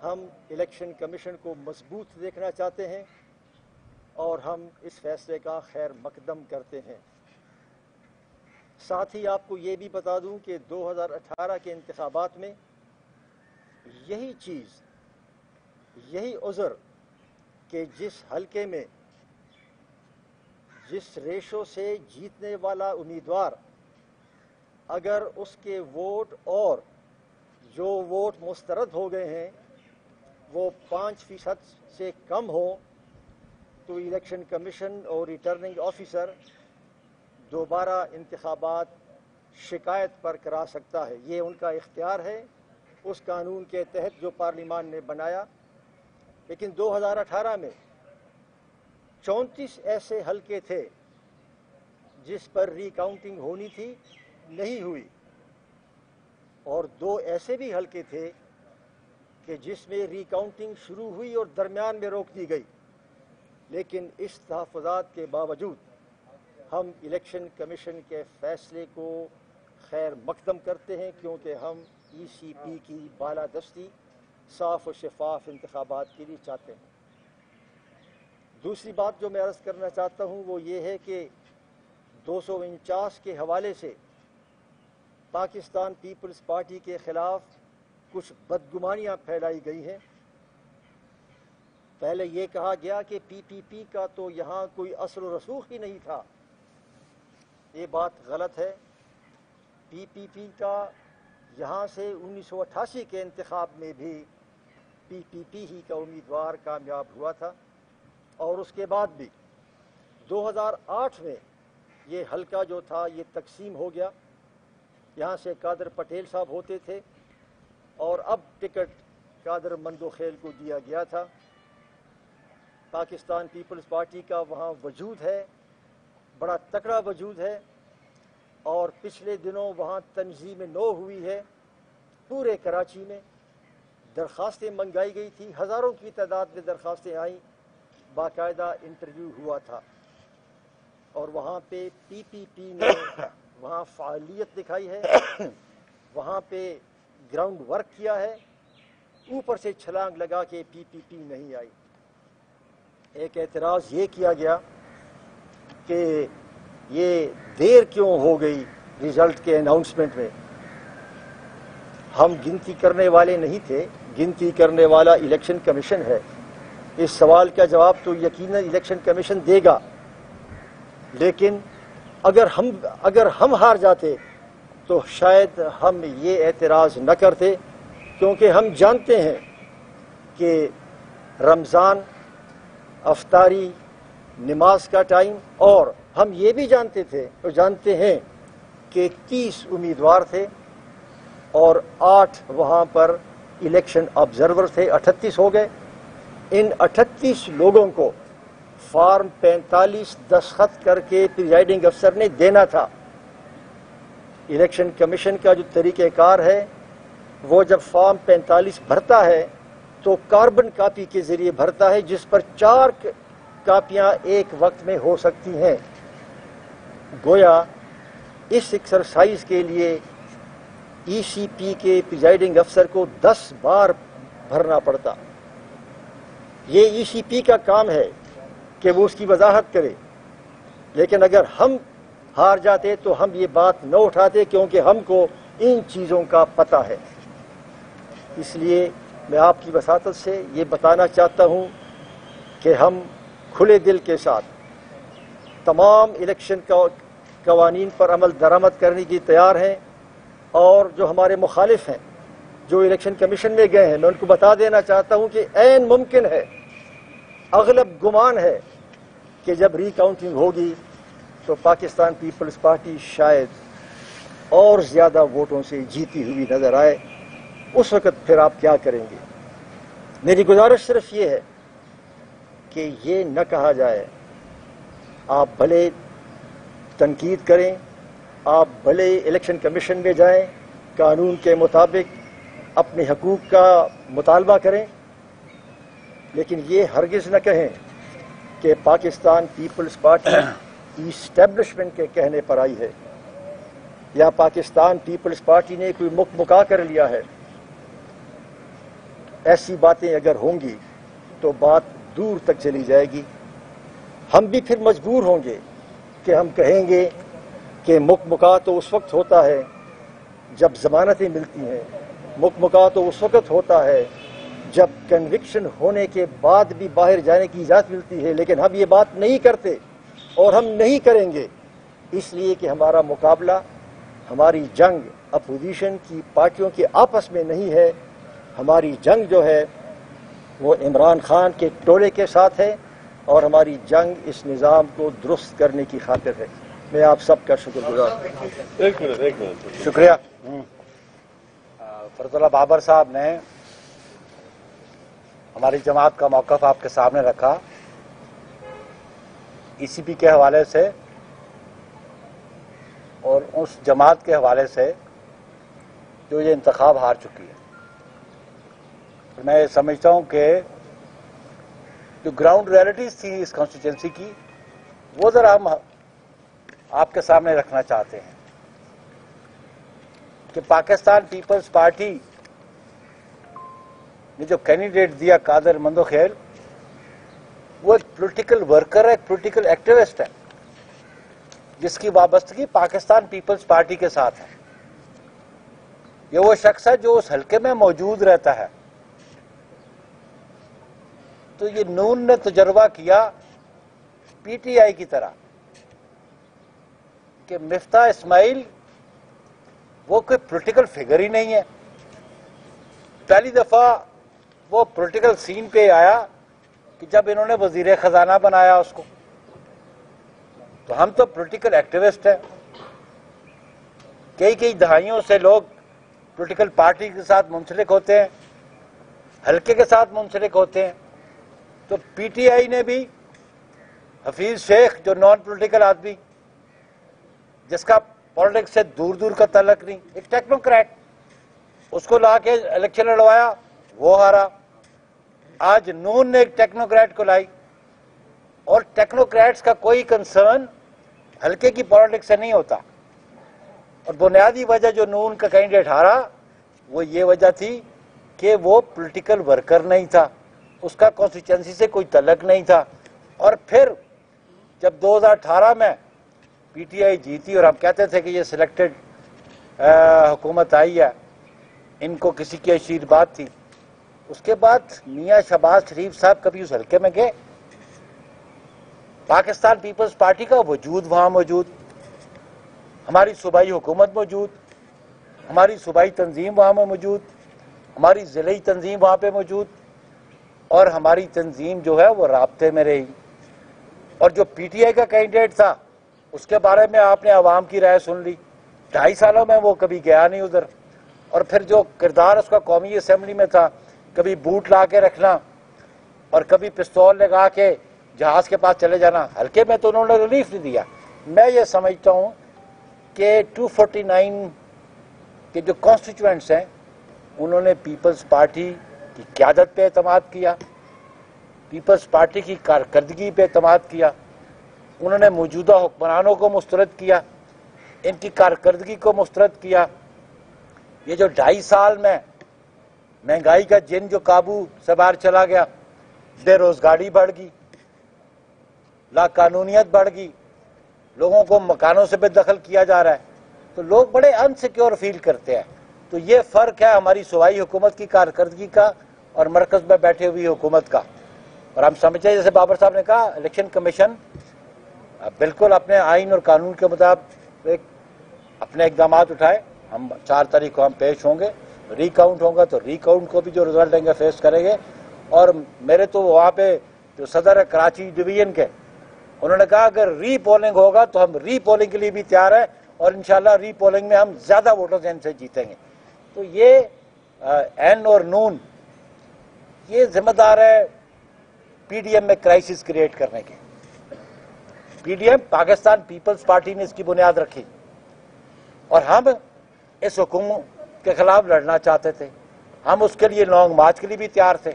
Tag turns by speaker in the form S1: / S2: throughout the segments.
S1: ہم election commission کو مضبوط دیکھنا چاہتے ہیں اور ہم اس فیصلے کا خیر مقدم کرتے ہیں۔ ساتھ ہی آپ کو یہ بھی بتا دوں کہ 2018 کے انتخابات میں یہی چیز، یہی عذر کہ جس حلقے میں جس ریشو سے جیتنے والا امیدوار اگر اس کے ووٹ اور جو ووٹ مسترد ہو گئے ہیں وہ 5% سے کم ہو تو الیکشن کمیشن اور ریٹرننگ آفیسر دوبارہ انتخابات شکایت پر کرا سکتا ہے۔ یہ ان کا اختیار ہے اس قانون کے تحت جو پارلیمان نے بنایا۔ لیکن 2018 میں 34 ایسے حلقے تھے جس پر ری کاؤنٹنگ ہونی تھی، نہیں ہوئی، اور 2 ایسے بھی حلقے تھے کہ جس میں ری کاؤنٹنگ شروع ہوئی اور درمیان میں روک دی گئی۔ لیکن اس تحفظات کے باوجود ہم الیکشن کمیشن کے فیصلے کو خیر مقدم کرتے ہیں، کیونکہ ہم ای سی پی کی بالادستی صاف و شفاف انتخابات کے لیے چاہتے ہیں۔ دوسری بات جو میں عرض کرنا چاہتا ہوں وہ یہ ہے کہ 249 کے حوالے سے پاکستان پیپلز پارٹی کے خلاف کچھ بدگمانیاں پھیلائی گئی ہیں۔ پہلے یہ کہا گیا کہ پی پی پی کا تو یہاں کوئی اثر و رسوخ ہی نہیں تھا۔ یہ بات غلط ہے۔ پی پی پی کا یہاں سے 1988 کے انتخاب میں بھی پی پی پی ہی کا امیدوار کامیاب ہوا تھا، اور اس کے بعد بھی 2008 میں یہ حلقہ جو تھا یہ تقسیم ہو گیا۔ یہاں سے قادر پٹیل صاحب ہوتے تھے اور اب ٹکٹ قادر مندوخیل کو دیا گیا تھا۔ پاکستان پیپلز پارٹی کا وہاں وجود ہے، بڑا تکڑا وجود ہے، اور پچھلے دنوں وہاں تنظیم نو ہوئی ہے پورے کراچی میں۔ درخواستیں منگائی گئی تھی، ہزاروں کی تعداد میں درخواستیں آئیں، باقاعدہ انٹرویو ہوا تھا، اور وہاں پہ پی پی پی نے وہاں فعالیت دکھائی ہے، وہاں پہ گراؤنڈ ورک کیا ہے، اوپر سے چھلانگ لگا کے پی پی پی نہیں آئی۔ ایک اعتراض یہ کیا گیا کہ یہ دیر کیوں ہو گئی ریزلٹ کے اناؤنسمنٹ میں۔ ہم گنتی کرنے والے نہیں تھے، گنتی کرنے والا الیکشن کمیشن ہے۔ اس سوال کا جواب تو یقیناً الیکشن کمیشن دے گا، لیکن اگر ہم ہار جاتے تو شاید ہم یہ اعتراض نہ کرتے، کیونکہ ہم جانتے ہیں کہ رمضان، افطاری، نماز کا ٹائم، اور ہم یہ بھی جانتے تھے اور جانتے ہیں کہ 30 امیدوار تھے اور 8 وہاں پر الیکشن آبزرور تھے، 38 ہو گئے۔ ان 38 لوگوں کو فارم 45 دستخط کر کے پریزائڈنگ افسر نے دینا تھا۔ الیکشن کمیشن کا جو طریقہ کار ہے وہ جب فارم 45 بھرتا ہے تو کاربن کاپی کے ذریعے بھرتا ہے، جس پر 4 کاپیاں ایک وقت میں ہو سکتی ہیں۔ گویا اس ایکسرسائز کے لیے ای سی پی کے پریزائڈنگ افسر کو 10 بار بھرنا پڑتا۔ یہ ای سی پی کا کام ہے کہ وہ اس کی وضاحت کرے، لیکن اگر ہم ہار جاتے تو ہم یہ بات نہ اٹھاتے، کیونکہ ہم کو ان چیزوں کا پتہ ہے۔ اس لیے میں آپ کی وساطت سے یہ بتانا چاہتا ہوں کہ ہم کھلے دل کے ساتھ تمام الیکشن قوانین پر عمل درآمد کرنے کی تیار ہیں، اور جو ہمارے مخالف ہیں جو الیکشن کمیشن میں گئے ہیں، میں ان کو بتا دینا چاہتا ہوں کہ عین ممکن ہے، اغلب گمان ہے کہ جب ری کاؤنٹنگ ہوگی تو پاکستان پیپلز پارٹی شاید اور زیادہ ووٹوں سے جیتی ہوئی نظر آئے۔ اس وقت پھر آپ کیا کریں گے؟ میری گزارش صرف یہ ہے کہ یہ نہ کہا جائے، آپ بھلے تنقید کریں، آپ بھلے الیکشن کمیشن میں جائیں، قانون کے مطابق اپنے حقوق کا مطالبہ کریں، لیکن یہ ہرگز نہ کہیں کہ پاکستان پیپلز پارٹی اسٹیبلشمنٹ کے کہنے پر آئی ہے، یا پاکستان پیپلز پارٹی نے کوئی مکا کر لیا ہے۔ ایسی باتیں اگر ہوں گی تو بات دور تک چلی جائے گی. ہم بھی پھر مجبور ہوں گے کہ ہم کہیں گے کہ مکمکا تو اس وقت ہوتا ہے جب ضمانتیں ملتی ہیں، مکمکا تو اس وقت ہوتا ہے جب کنوکشن ہونے کے بعد بھی باہر جانے کی اجازت ملتی ہے. لیکن ہم یہ بات نہیں کرتے اور ہم نہیں کریں گے، اس لیے کہ ہمارا مقابلہ، ہماری جنگ اپوزیشن کی پارٹیوں کے آپس میں نہیں ہے. ہماری جنگ جو ہے وہ عمران خان کے ٹولے کے ساتھ ہے، اور ہماری جنگ اس نظام کو درست کرنے کی خاطر ہے. میں آپ سب کا شکر گزار ہوں.
S2: ایک منٹ
S3: شکریہ. فرد اللہ بابر صاحب نے ہماری جماعت کا موقف آپ کے سامنے رکھا. ای سی پی کے حوالے سے اور اس جماعت کے حوالے سے جو یہ انتخاب ہار چکی ہے. میں سمجھتا ہوں کہ جو گراؤنڈ ریئلٹیز تھی اس کانسٹیٹوئنسی کی، وہ ذرا ہم آپ کے سامنے رکھنا چاہتے ہیں کہ پاکستان پیپلز پارٹی نے جو کینڈیڈیٹ دیا قادر مندوخیل، وہ ایک پولیٹیکل ورکر ہے، ایک پولیٹیکل ایکٹیوسٹ ہے جس کی وابستگی پاکستان پیپلز پارٹی کے ساتھ ہے. یہ وہ شخص ہے جو اس حلقے میں موجود رہتا ہے. تو یہ نون نے تجربہ کیا پی ٹی آئی کی طرح کہ مفتاح اسماعیل وہ کوئی پولیٹیکل فگر ہی نہیں ہے. پہلی دفعہ وہ پولیٹیکل سین پہ آیا کہ جب انہوں نے وزیر خزانہ بنایا اس کو. تو ہم تو پولیٹیکل ایکٹیوسٹ ہیں، کئی دہائیوں سے لوگ پولیٹیکل پارٹی کے ساتھ منسلک ہوتے ہیں، حلقے کے ساتھ منسلک ہوتے ہیں. تو پی ٹی آئی نے بھی حفیظ شیخ جو نان پولیٹیکل آدمی جس کا پالیٹکس سے دور کا تعلق نہیں، ایک ٹیکنوکریٹ، اس کو لا کے الیکشن لڑوایا، وہ ہارا. آج نون نے ایک ٹیکنوکریٹ کو لائی، اور ٹیکنوکریٹس کا کوئی کنسرن حلقے کی پالیٹکس سے نہیں ہوتا. اور بنیادی وجہ جو نون کا کینڈیڈیٹ ہارا وہ یہ وجہ تھی کہ وہ پولیٹیکل ورکر نہیں تھا، اس کا کانسٹیچوئنسی سے کوئی تعلق نہیں تھا. اور پھر جب 2018 میں پی ٹی آئی جیتی اور ہم کہتے تھے کہ یہ سلیکٹڈ حکومت آئی ہے، ان کو کسی کی آشیرواد تھی، اس کے بعد میاں شہباز شریف صاحب کبھی اس حلقے میں گئے؟ پاکستان پیپلز پارٹی کا وجود وہاں موجود، ہماری صوبائی حکومت موجود، ہماری صوبائی تنظیم وہاں میں موجود، ہماری ضلعی تنظیم وہاں پہ موجود، اور ہماری تنظیم جو ہے وہ رابطے میں رہی. اور جو پی ٹی آئی کا کینڈیڈیٹ تھا اس کے بارے میں آپ نے عوام کی رائے سن لی. 2.5 سالوں میں وہ کبھی گیا نہیں ادھر. اور پھر جو کردار اس کا قومی اسمبلی میں تھا، کبھی بوٹ لا کے رکھنا اور کبھی پستول لگا کے جہاز کے پاس چلے جانا، حلقے میں تو انہوں نے ریلیف نہیں دیا. میں یہ سمجھتا ہوں کہ 249 کے جو کانسٹیچوئنٹس ہیں انہوں نے پیپلز پارٹی کی قیادت پہ اعتماد کیا، پیپلز پارٹی کی کارکردگی پہ اعتماد کیا، انہوں نے موجودہ حکمرانوں کو مسترد کیا، ان کی کارکردگی کو مسترد کیا. یہ جو 2.5 سال میں مہنگائی کا جن جو قابو سے باہر چلا گیا، بے روزگاری بڑھ گئی، لا قانونیت بڑھ گئی، لوگوں کو مکانوں سے بے دخل کیا جا رہا ہے، تو لوگ بڑے انسیکیور فیل کرتے ہیں. تو یہ فرق ہے ہماری صوبائی حکومت کی کارکردگی کا اور مرکز میں بیٹھے ہوئی حکومت کا. اور ہم سمجھتے ہیں جیسے بابر صاحب نے کہا، الیکشن کمیشن بالکل اپنے آئین اور قانون کے مطابق اپنے اقدامات اٹھائے. ہم 4 تاریخ کو ہم پیش ہوں گے، ری کاؤنٹ ہوگا تو ری کاؤنٹ کو بھی جو رزلٹ دیں گے فیس کریں گے. اور میرے تو وہاں پہ جو صدر ہے کراچی ڈویژن کے، انہوں نے کہا اگر ری پولنگ ہوگا تو ہم ری پولنگ کے لیے بھی تیار ہیں، اور انشاءاللہ ری پولنگ میں ہم زیادہ ووٹوں سے جیتیں گے. تو یہ این اور نون یہ ذمہ دار ہے پی ڈی ایم میں کرائسس کریٹ کرنے کے. P D M Pakistan Peoples Party نے اس کی بنیاد رکھی، اور ہم اس حکومت کے خلاف لڑنا چاہتے تھے. ہم اس کے لیے لانگ مارچ کے لیے بھی تیار تھے،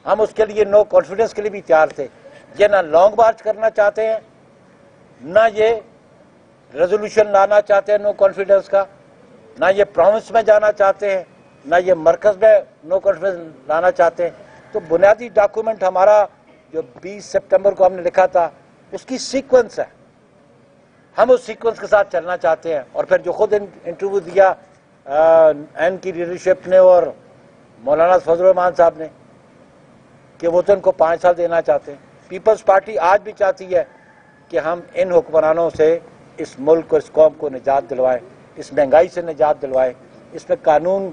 S3: ہم اس کے لیے نو کانفیڈنس کے لیے بھی تیار تھے. یہ نہ لانگ مارچ کرنا چاہتے ہیں، نہ یہ ریزولوشن لانا چاہتے ہیں نو کانفیڈنس کا، نہ یہ پرومس میں جانا چاہتے ہیں. نہ یہ مرکز میں نو کانفیڈنس لانا چاہتے ہیں. تو بنیادی ڈاکومنٹ ہمارا جو 20 سپٹمبر کو ہم نے لکھا تھا اس کی سیکوینس ہے. ہم اس سیکوینس کے ساتھ چلنا چاہتے ہیں. اور پھر جو خود انٹرویو دیا این کی لیڈرشپ نے اور مولانا فضل الرحمان صاحب نے کہ وہ تو ان کو 5 سال دینا چاہتے ہیں. پیپلز پارٹی آج بھی چاہتی ہے کہ ہم ان حکمرانوں سے اس ملک اور اس قوم کو نجات دلوائیں, اس مہنگائی سے نجات دلوائیں, اس میں قانون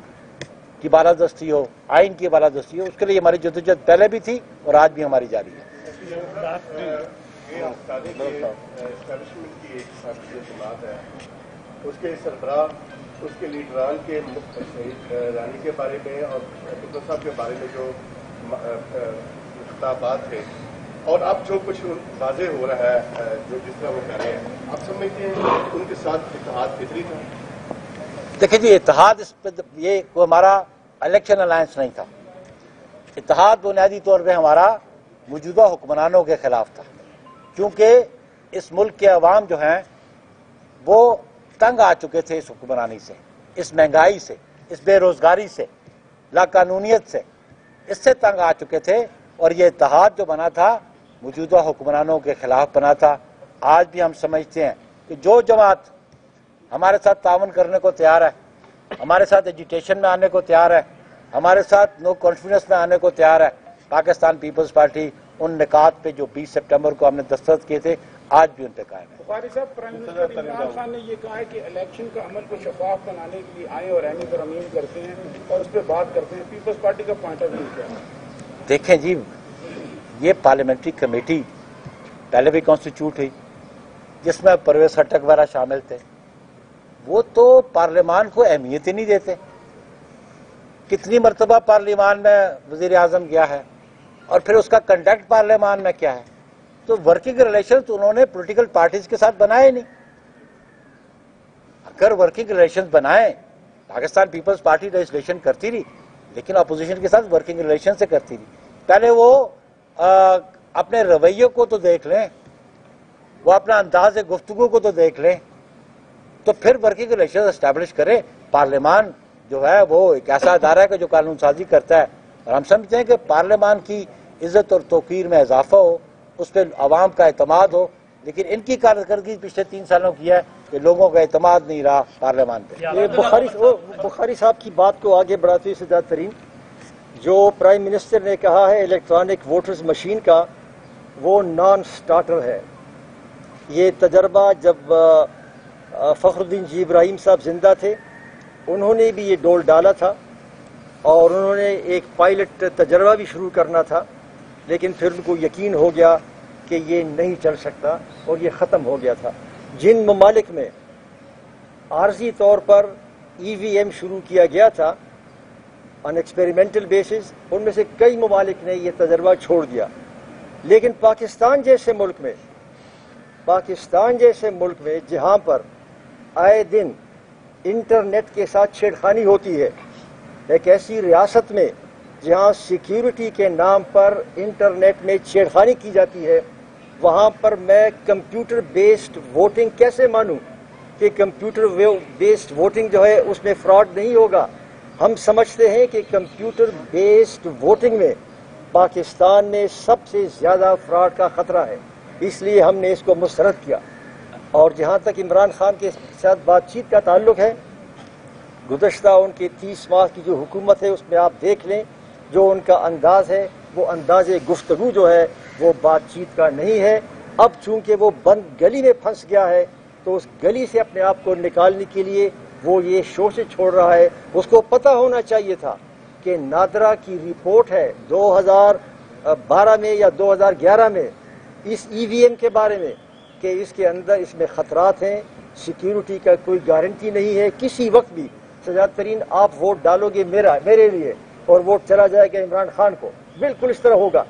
S3: کی بالادستی ہو, آئین کی بالادستی ہو. اس کے لیے ہماری جدوجہد پہلے بھی تھی اور آج بھی ہماری جاری ہے.
S2: اسٹیبلشمنٹ کی ایک سیاسی جماعت ہے, اس کے سربراہ, اس کے لیڈران کے رانی کے بارے میں اور ڈاکٹر صاحب کے بارے میں جو خطابات تھے اور اب جو کچھ واضح ہو رہا ہے جو جس طرح وہ کہہ رہے ہیں, آپ سمجھتے ہیں کہ ان کے ساتھ اتحاد فطری تھا؟
S3: دیکھیں جی, اتحاد اس پہ یہ کوئی ہمارا الیکشن الائنس نہیں تھا. اتحاد بنیادی طور پہ ہمارا موجودہ حکمرانوں کے خلاف تھا, کیونکہ اس ملک کے عوام جو ہیں وہ تنگ آ چکے تھے اس حکمرانی سے, اس مہنگائی سے, اس بے روزگاری سے, لاقانونیت سے, اس سے تنگ آ چکے تھے. اور یہ اتحاد جو بنا تھا موجودہ حکمرانوں کے خلاف بنا تھا. آج بھی ہم سمجھتے ہیں کہ جو جماعت ہمارے ساتھ تعاون کرنے کو تیار ہے, ہمارے ساتھ ایجیٹیشن میں آنے کو تیار ہے, ہمارے ساتھ نو کانفیڈنس میں آنے کو تیار ہے, پاکستان پیپلز پارٹی ان نکات پہ جو 20 سپٹمبر کو ہم نے دستخط کیے تھے آج بھی ان پہ قائم ہے.
S4: بخاری صاحب, پرائم منسٹر عمران خان نے یہ کہا ہے کہ الیکشن کا عمل کو شفاف بنانے کے لیے آئیں اور اہم ترمیم کرتے ہیں اور اس پہ بات کرتے ہیں. پیپلز پارٹی کا پوائنٹ آف ویو کیا ہے؟
S3: دیکھیں جی, یہ پارلیمنٹری کمیٹی پہلے بھی کانسٹیچیوٹ ہوئی جس میں پرویز خٹک وغیرہ شامل تھے. وہ تو پارلیمان کو اہمیت ہی نہیں دیتے. کتنی مرتبہ پارلیمان میں وزیر اعظم گیا ہے اور پھر اس کا کنڈکٹ پارلیمان میں کیا ہے. تو ورکنگ ریلیشنز انہوں نے پولیٹیکل پارٹیز کے ساتھ بنائے نہیں. اگر ورکنگ ریلیشنز بنائیں, پاکستان پیپلز پارٹی لیجسلیشن کرتی رہی لیکن اپوزیشن کے ساتھ ورکنگ ریلیشن سے کرتی رہی. پہلے وہ اپنے رویے کو تو دیکھ لیں, وہ اپنا انداز گفتگو کو تو دیکھ لیں, تو پھر ورکنگ ریلیشن اسٹیبلش کریں. پارلیمان جو ہے وہ ایک ایسا ادارہ ہے کہ جو قانون سازی کرتا ہے, اور ہم سمجھتے ہیں کہ پارلیمان کی عزت اور توقیر میں اضافہ ہو, اس پہ عوام کا اعتماد ہو. لیکن ان کی کارکردگی پچھلے 3 سالوں کی ہے کہ لوگوں کا اعتماد نہیں رہا پارلیمان پہ.
S1: یہ بخاری صاحب کی بات کو آگے بڑھاتے ہوئے سجاد ترین, جو پرائم منسٹر نے کہا ہے الیکٹرانک ووٹرز مشین کا, وہ نان سٹارٹر ہے. یہ تجربہ جب فخر الدین جی ابراہیم صاحب زندہ تھے انہوں نے بھی یہ ڈول ڈالا تھا اور انہوں نے ایک پائلٹ تجربہ بھی شروع کرنا تھا, لیکن پھر ان کو یقین ہو گیا کہ یہ نہیں چل سکتا اور یہ ختم ہو گیا تھا. جن ممالک میں عارضی طور پر ای وی ایم شروع کیا گیا تھا آن ایکسپیریمنٹل بیسس, ان میں سے کئی ممالک نے یہ تجربہ چھوڑ دیا. لیکن پاکستان جیسے ملک میں جہاں پر آئے دن انٹرنیٹ کے ساتھ چھیڑخانی ہوتی ہے, ایک ایسی ریاست میں جہاں سیکیورٹی کے نام پر انٹرنیٹ میں چھیڑخانی کی جاتی ہے, وہاں پر میں کمپیوٹر بیسڈ ووٹنگ کیسے مانوں کہ کمپیوٹر بیسڈ ووٹنگ جو ہے اس میں فراڈ نہیں ہوگا. ہم سمجھتے ہیں کہ کمپیوٹر بیسڈ ووٹنگ میں پاکستان میں سب سے زیادہ فراڈ کا خطرہ ہے, اس لیے ہم نے اس کو مسترد کیا. اور جہاں تک عمران خان کے ساتھ بات چیت کا تعلق ہے, گزشتہ ان کی 30 ماہ کی جو حکومت ہے اس میں آپ دیکھ لیں جو ان کا انداز ہے, وہ انداز گفتگو جو ہے وہ بات چیت کا نہیں ہے. اب چونکہ وہ بند گلی میں پھنس گیا ہے تو اس گلی سے اپنے آپ کو نکالنے کے لیے وہ یہ شوشے چھوڑ رہا ہے. اس کو پتہ ہونا چاہیے تھا کہ نادرا کی رپورٹ ہے 2012 میں یا 2011 میں اس ای وی ایم کے بارے میں کہ اس کے اندر اس میں خطرات ہیں, سیکیورٹی کا کوئی گارنٹی نہیں ہے. کسی وقت بھی سجاد ترین آپ ووٹ ڈالو گے میرے لیے اور ووٹ چلا جائے گا عمران خان کو, بالکل اس طرح ہوگا,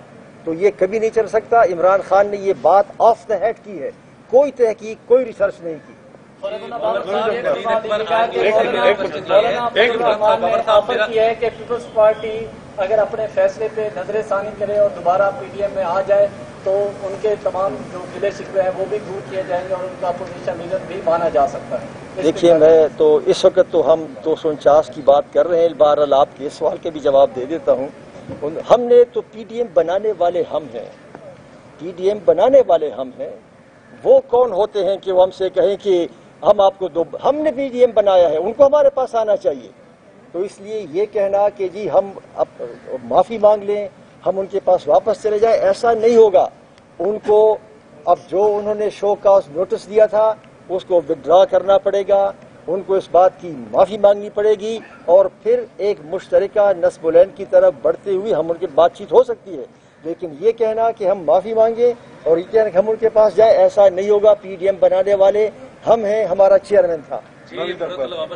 S1: تو یہ کبھی نہیں چل سکتا. عمران خان نے یہ بات آف دا ہیڈ کی ہے, کوئی تحقیق کوئی ریسرچ نہیں کی.
S5: آفر کیا ہے کہ پیپلز پارٹی اگر اپنے فیصلے پہ نظر ثانی کرے اور دوبارہ PDM میں آ جائے تو ان کے تمام جو گلے شکوے ہیں وہ بھی دور کیے جائیں گے اور ان کا اپوزیشن لیڈر بھی مانا جا سکتا ہے.
S1: دیکھیے میں تو اس وقت تو ہم 249 کی بات کر رہے ہیں. بہرحال آپ کے سوال کے بھی جواب دے دیتا ہوں. ہم نے تو PDM بنانے والے ہم ہیں. PDM بنانے والے ہم ہیں. وہ کون ہوتے ہیں کہ وہ ہم سے کہیں کہ ہم آپ کو دو. ہم نے PDM بنایا ہے, ان کو ہمارے پاس آنا چاہیے. تو اس لیے یہ کہنا کہ جی ہم اب معافی مانگ لیں, ہم ان کے پاس واپس چلے جائیں, ایسا نہیں ہوگا. ان کو اب جو انہوں نے شو کاز نوٹس دیا تھا اس کو وڈرا کرنا پڑے گا. ان کو اس بات کی معافی مانگنی پڑے گی اور پھر ایک مشترکہ نصب العین کی طرف بڑھتے ہوئے ہم ان کی بات چیت ہو سکتی ہے. لیکن یہ کہنا کہ ہم معافی مانگیں اور یہ کہنا کہ ہم ان کے پاس جائیں, ایسا نہیں ہوگا. PDM بنانے والے ہم ہیں, ہمارا چیئرمین تھا.
S6: جی عبد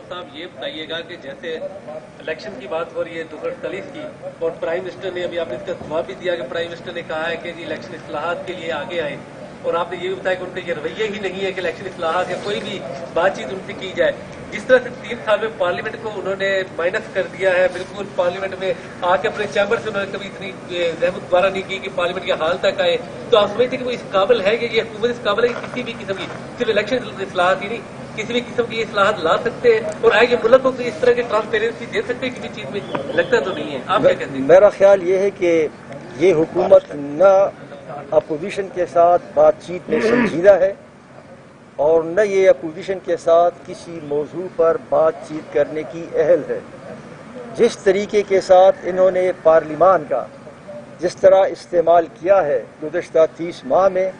S6: صاحب یہ بتائیے گا کہ جیسے الیکشن کی بات ہو رہی ہے 248 کی, اور پرائم منسٹر نے ابھی آپ نے اس کا جواب بھی دیا کہ پرائم منسٹر نے کہا ہے کہ جی الیکشن اصلاحات کے لیے آگے آئیں, اور آپ نے یہ بھی بتایا کہ ان کا یہ رویہ ہی نہیں ہے کہ الیکشن اصلاحات یا کوئی بھی بات چیت ان سے کی جائے. جس طرح سے 3 سال میں پارلیمنٹ کو انہوں نے مائنس کر دیا ہے, بالکل پارلیمنٹ میں آ کے اپنے چیمبر سے انہوں نے کبھی اتنی زحمت دوبارہ نہیں کی کہ پارلیمنٹ کے حال تک آئے, تو آپ سمجھتے ہیں کہ وہ اس قابل ہے کہ یہ حکومت اس قابل ہے کہ کسی بھی قسم کی صرف الیکشن اصلاحات ہی نہیں کسی بھی قسم کی اصلاحات لا سکتے ہیں اور آئے یہ ملک کو اس طرح کی ٹرانسپیرنسی دے سکتے ہیں کسی چیز میں؟ لگتا تو نہیں ہے. آپ کیا کہتے ہیں؟
S1: میرا خیال یہ ہے کہ یہ حکومت نہ اپوزیشن کے ساتھ بات چیت میں سنجیدہ ہے اور نہ یہ اپوزیشن کے ساتھ کسی موضوع پر بات چیت کرنے کی اہل ہے. جس طریقے کے ساتھ انہوں نے پارلیمان کا جس طرح استعمال کیا ہے گزشتہ 30 ماہ میں,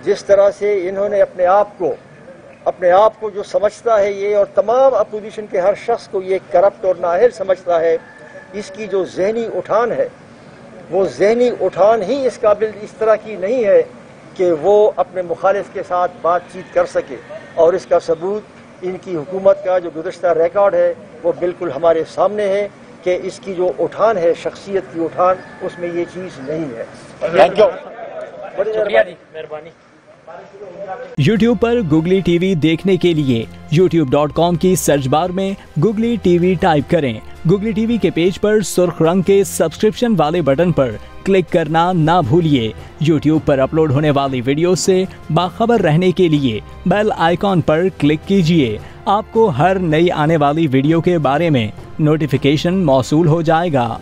S1: جس طرح سے انہوں نے اپنے آپ کو جو سمجھتا ہے یہ, اور تمام اپوزیشن کے ہر شخص کو یہ کرپٹ اور نااہل سمجھتا ہے, اس کی جو ذہنی اٹھان ہے وہ ذہنی اٹھان ہی اس قابل اس طرح کی نہیں ہے کہ وہ اپنے مخالف کے ساتھ بات چیت کر سکے. اور اس کا ثبوت ان کی حکومت کا جو گزشتہ ریکارڈ ہے وہ بالکل ہمارے سامنے ہے کہ اس کی جو اٹھان ہے, شخصیت کی اٹھان, اس میں یہ چیز نہیں ہے. Thank you.
S5: شکریہ جی, مہربانی.
S7: YouTube پر گوگلی ٹی وی دیکھنے کے لیے youtube.com کی سرچ بار میں گوگلی ٹی وی ٹائپ کریں. گوگلی ٹی وی کے پیج پر سرخ رنگ کے سبسکرپشن والے بٹن پر کلک کرنا نہ بھولیے. YouTube پر اپلوڈ ہونے والی ویڈیو سے باخبر رہنے کے لیے بیل آئیکن پر کلک کیجیے. آپ کو ہر نئی آنے والی ویڈیو کے بارے میں نوٹیفیکیشن موصول ہو جائے گا.